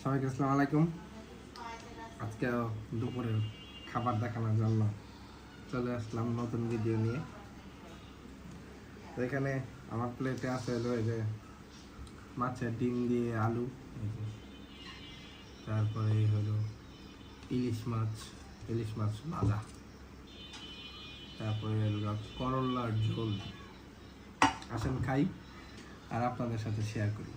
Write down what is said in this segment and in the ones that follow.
সবাইকে আসসালামু আলাইকুম। আজকে দুপুরের খাবার দেখানোর জন্য চলে আসলাম নতুন ভিডিও নিয়ে। তো এখানে আমার প্লেটে আছে হলো এই যে মাছের ডিম দিয়ে আলু, তারপরে হলো ইলিশ মাছ ভাজা, তারপরে হলো করলার ঝোল। আসেন খাই আর আপনাদের সাথে শেয়ার করি।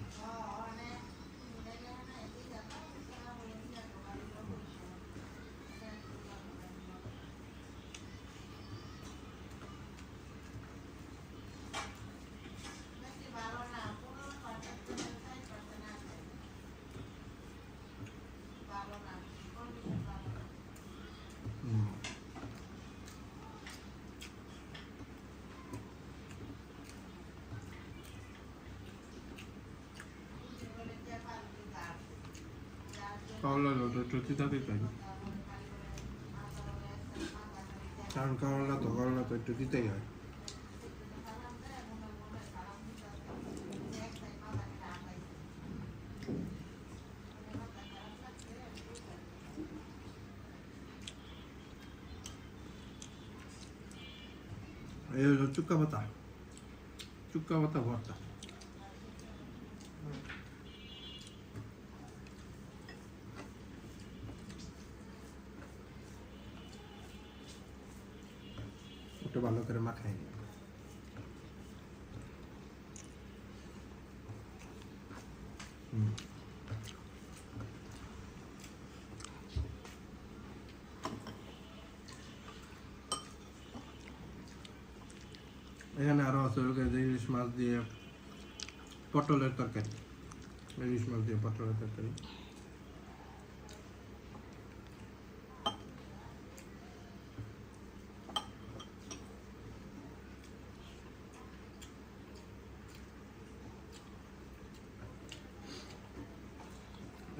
করলা তো তিতাতে পাই, কারণ করলা তো একটু দিতেই হয়। এই হলো চুক্কা পাতা ভর্তা। একটু ভালো করে মাখাই নিই। এখানে আরো আছে ইলিশ মাছ দিয়ে পটলের তরকারি। ইলিশ মাছ দিয়ে পটলের তরকারি।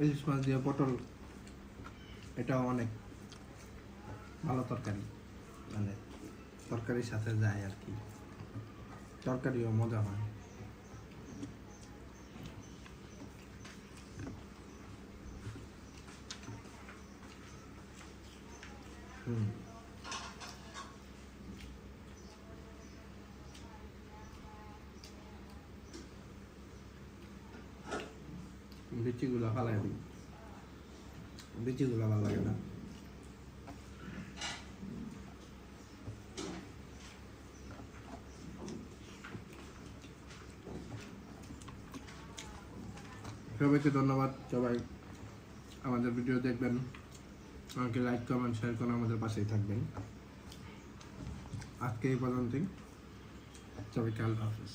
ইলিশ মাছ দিয়ে পটল, এটাও অনেক ভালো তরকারি, মানে তরকারির সাথে যায় আর কি, তরকারিও মজা হয়। বিচিগুলো ফালাই দিই, বিচিগুলো ভালো লাগে না। সবাইকে ধন্যবাদ। সবাই আমাদের ভিডিও দেখবেন, আমাকে লাইক কমেন্ট শেয়ার করে আমাদের পাশেই থাকবেন। আজকে এই পর্যন্তই। সবাইকে আল্লাহ হাফেজ।